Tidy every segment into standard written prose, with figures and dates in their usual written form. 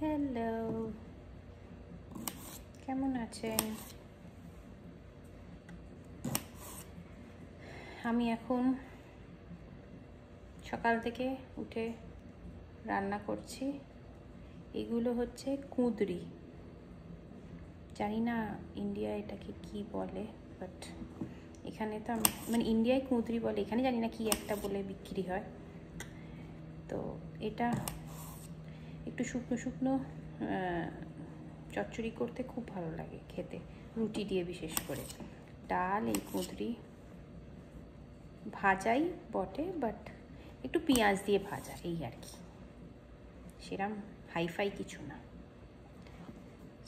Hello, কেমন আছেন? আমি এখন সকাল থেকে উঠে রান্না করছি। এগুলো হচ্ছে কুঁদরি। জানি না ইন্ডিয়া এটাকে কি বলে, বাট এখানে তো মানে ইন্ডিয়ায় কুঁদরি বলে, এখানে জানি না কি একটা বলে বিক্রি হয়। তো এটা একটু শুকনো শুকনো চচ্চড়ি করতে খুব ভালো লাগে খেতে, রুটি দিয়ে বিশেষ করে। ডাল, এই কুঁদরি ভাজাই বটে, বাট একটু পেঁয়াজ দিয়ে ভাজা, এই আর কি, সেরম হাইফাই কিছু না।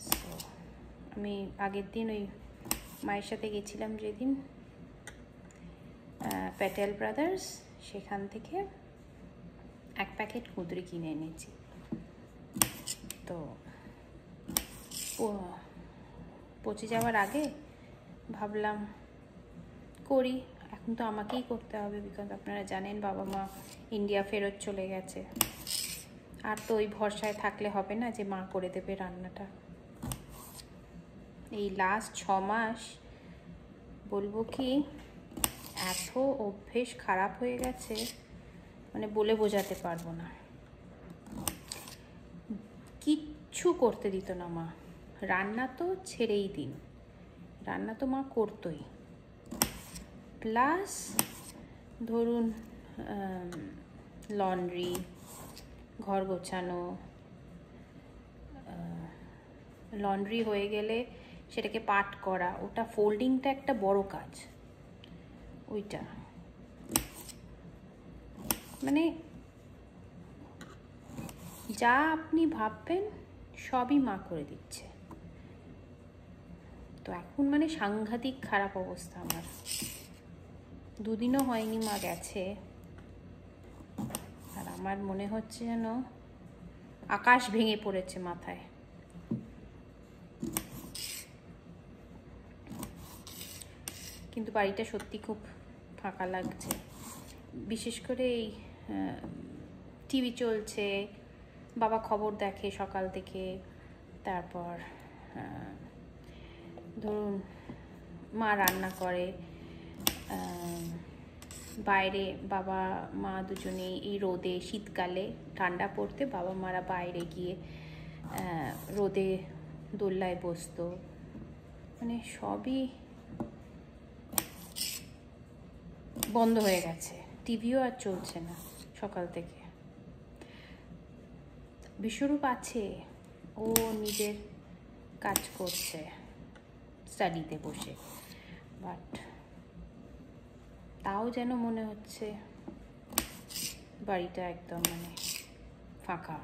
সো আমি আগের দিন ওই মায়ের সাথে গেছিলাম যেদিন প্যাটেল ব্রাদার্স, সেখান থেকে এক প্যাকেট কুঁদরি কিনে এনেছি। তো পচে যাওয়ার আগে ভাবলাম করি। এখন তো আমাকেই করতে হবে, বিকজ আপনারা জানেন বাবা মা ইন্ডিয়া ফেরত চলে গেছে। আর তো ওই ভরসায় থাকলে হবে না যে মা করে দেবে রান্নাটা। এই লাস্ট 6 মাস বলবো কি, এত অভ্যেস খারাপ হয়ে গেছে, মানে বলে বোঝাতে পারবো না। কিচ্ছু করতে দিত না মা, রান্না তো ছেড়েই দিন, রান্না তো মা করতোই। প্লাস ধরুন লন্ড্রি, ঘর গোছানো, লন্ড্রি হয়ে গেলে সেটাকে পাট করা, ওটা ফোল্ডিংটা একটা বড় কাজ, ওইটা মানে যা আপনি ভাববেন সবই মা করে দিচ্ছে। তো এখন মানে সাংঘাতিক খারাপ অবস্থা আমার। 2 দিনও হয়নি মা গেছে, আর আমার মনে হচ্ছে যেন আকাশ ভেঙে পড়েছে মাথায়। কিন্তু বাড়িটা সত্যি খুব ফাঁকা লাগছে, বিশেষ করে এই টিভি চলছে, বাবা খবর দেখে সকাল থেকে, তারপর ধরুন মা রান্না করে, বাইরে বাবা মা দুজনেই এই রোদে, শীতকালে ঠান্ডা পড়তে বাবা মারা বাইরে গিয়ে রোদে দোল্লায় বসতো, মানে সবই বন্ধ হয়ে গেছে। টিভিও আর চলছে না সকাল থেকে। বিশ্বরূপ আছে, ও নিজের কাজ করছে স্টাডিতে বসে, বাট তাও যেন মনে হচ্ছে বাড়িটা একদম মানে ফাঁকা,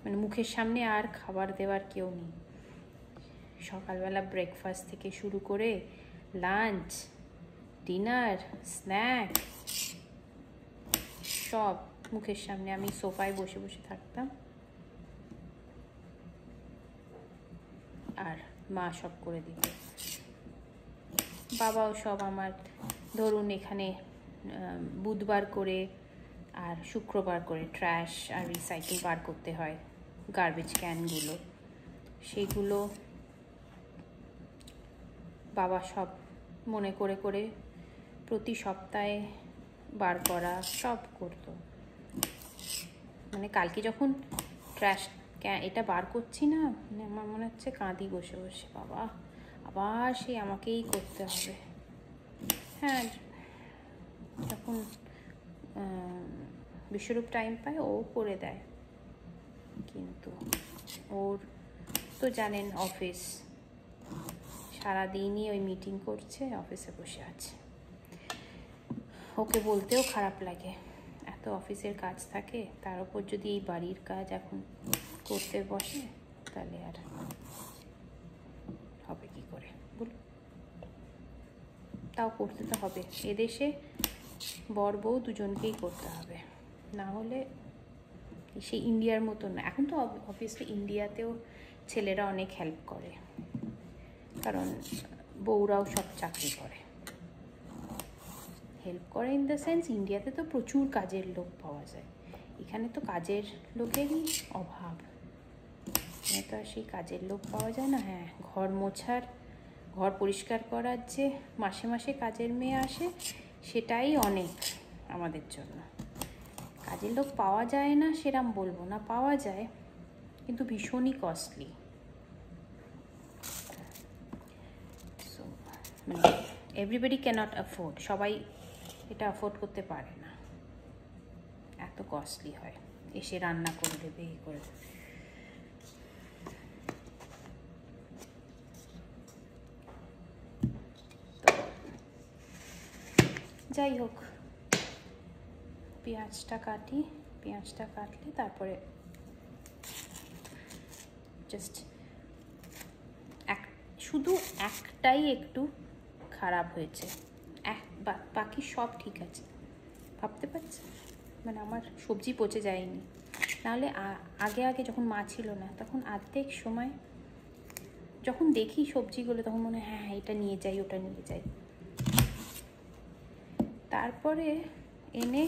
মানে মুখের সামনে আর খাবার দেওয়ার কেউ নেই। সকালবেলা ব্রেকফাস্ট থেকে শুরু করে লাঞ্চ, ডিনার, স্ন্যাক, সব মুখের সামনে। আমি সোফায় বসে বসে থাকতাম, আর মা সব করে দিত। বাবাও সব আমার, ধরুন এখানে বুধবার করে আর শুক্রবার করে ট্র্যাশ আর রিসাইকেল বার করতে হয়, গার্বেজ ক্যানগুলো, সেগুলো বাবা সব মনে করে করে প্রতি সপ্তাহে বার করা সব করতো। মানে কালকে যখন ট্র্যাশ এটা বার করছি না, মানে আমার মনে হচ্ছে কাঁদি বসে বসে, বাবা আবার সেই আমাকেই করতে হবে। হ্যাঁ, যখন বিশ্বরূপ টাইম পায় ও করে দেয়, কিন্তু ওর তো জানেন অফিস, সারাদিনই ওই মিটিং করছে, অফিসে বসে আছে। ওকে বলতেও খারাপ লাগে, এত অফিসের কাজ থাকে, তার উপর যদি এই বাড়ির কাজ এখন করতে বসে, তাহলে আর হবে কি করে বলুন? তাও করতে তো হবে, এদেশে বর বউ দুজনকেই করতে হবে, না হলে সেই ইন্ডিয়ার মতো না। এখন তো অবভিয়াসলি ইন্ডিয়াতেও ছেলেরা অনেক হেল্প করে, কারণ বউরাও সব চাকরি করে। হেল্প করে ইন দ্য সেন্স ইন্ডিয়াতে তো প্রচুর কাজের লোক পাওয়া যায়, এখানে তো কাজের লোকেরই অভাব, এখানে তো আর সেই কাজের লোক পাওয়া যায় না। হ্যাঁ, ঘর মোছার, ঘর পরিষ্কার করার যে মাসে মাসে কাজের মেয়ে আসে সেটাই অনেক আমাদের জন্য। কাজের লোক পাওয়া যায় না সেরম বলবো না, পাওয়া যায়, কিন্তু ভীষণই কস্টলি। সো মানে এভরিবডি ক্যানট অ্যাফোর্ড, সবাই এটা অ্যাফোর্ড করতে পারে না, এত কস্টলি হয়। এসে রান্না করে দেবে, এই করে দেবে। যাই হোক, পেঁয়াজটা কাটি, পেঁয়াজটা কাটলে তারপরে জাস্ট শুধু একটাই একটু খারাপ হয়েছে, বাকি সব ঠিক আছে। ভাবতে পারছি মানে আমার সবজি পচে যায়নি, নাহলে আগে আগে যখন মা ছিল না তখন অর্ধেক সময় যখন দেখি সবজিগুলো তখন মনে হয় হ্যাঁ এটা নিয়ে যাই, ওটা নিয়ে যাই, তারপরে এনে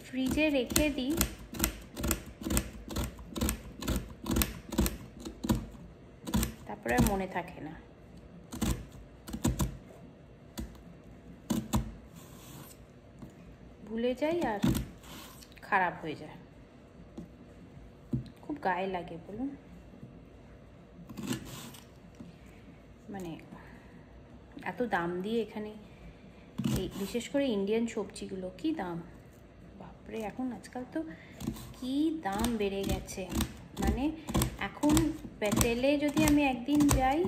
ফ্রিজে রেখে দিই, তারপরে আর মনে থাকে না। ভুলে যাই আর খারাপ হয়ে যায়, খুব গায়ে লাগে বলুন। মানে এত দাম দিয়ে এখানে, এই বিশেষ করে ইন্ডিয়ান সবজিগুলো কি দাম, বাপরে! এখন আজকাল তো কি দাম বেড়ে গেছে। মানে এখন বেতেলে যদি আমি একদিন যাই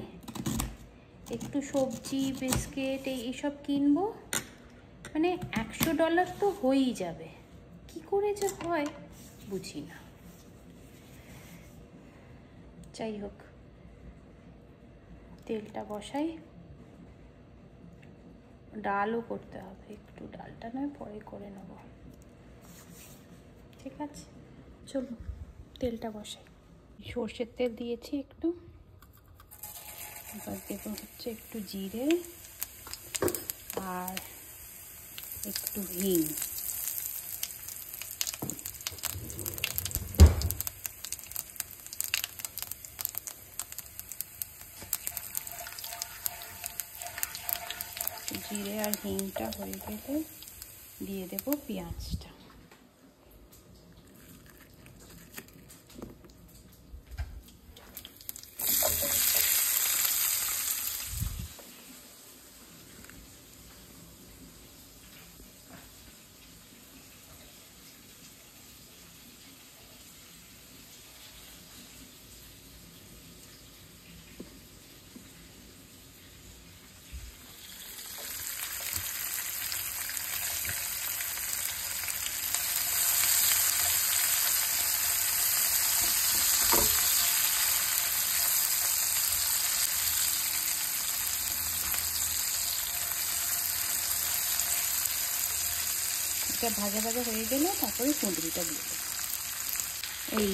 একটু সবজি বিস্কিট এইসব কিনবো, মানে $100 তো হয়েই যাবে। কি করে যে হয় বুঝি না। যাই হোক, তেলটা বসাই, ডালও করতে হবে একটু, ডালটা নয় পরে করে নেব, ঠিক আছে? চলো তেলটা বসাই। সর্ষের তেল দিয়েছি একটু, এবার দেবো হচ্ছে একটু জিরে আর একটু হিং। জিরে আর হিংটা হয়ে গেলে দিয়ে দেব পেঁয়াজটা। এটা ভাজা ভাজা হয়ে গেলে তারপরে কুঁদরিটা দিয়ে দেবো। এই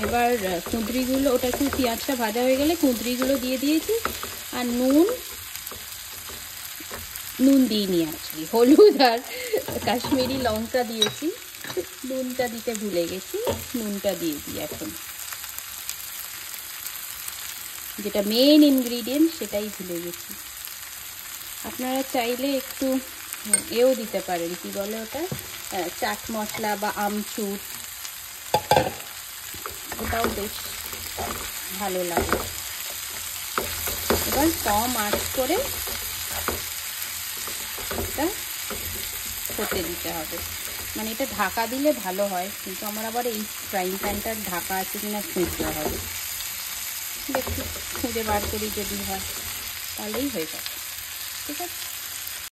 এবার কুঁদরিগুলো, ওটা একটু পেঁয়াজটা ভাজা হয়ে গেলে কুঁদরিগুলো দিয়ে দিয়েছি, আর নুন দিইনি অ্যাকচুয়ালি, হলুদ আর কাশ্মীরি লঙ্কা দিয়েছি, নুনটা দিতে ভুলে গেছি, নুনটা দিয়ে দিই এখন। যেটা মেন ইনগ্রিডিয়েন্ট সেটাই ভুলে গেছি। আপনারা চাইলে একটু এও দিতে পারেন, কি বলে ওটা, চাট মশলা বা আমচুর, ওটাও বেশ ভালো লাগে। এবার কম আঁচ করে এটা হতে দিতে হবে, মানে এটা ঢাকা দিলে ভালো হয়, কিন্তু আমার আবার এই ফ্রাইং প্যানটার ঢাকা আছে কিনা খুঁজতে হবে, দেখি খুঁজে বার করি, যদি হয় তাহলেই হয়ে যাবে, ঠিক আছে?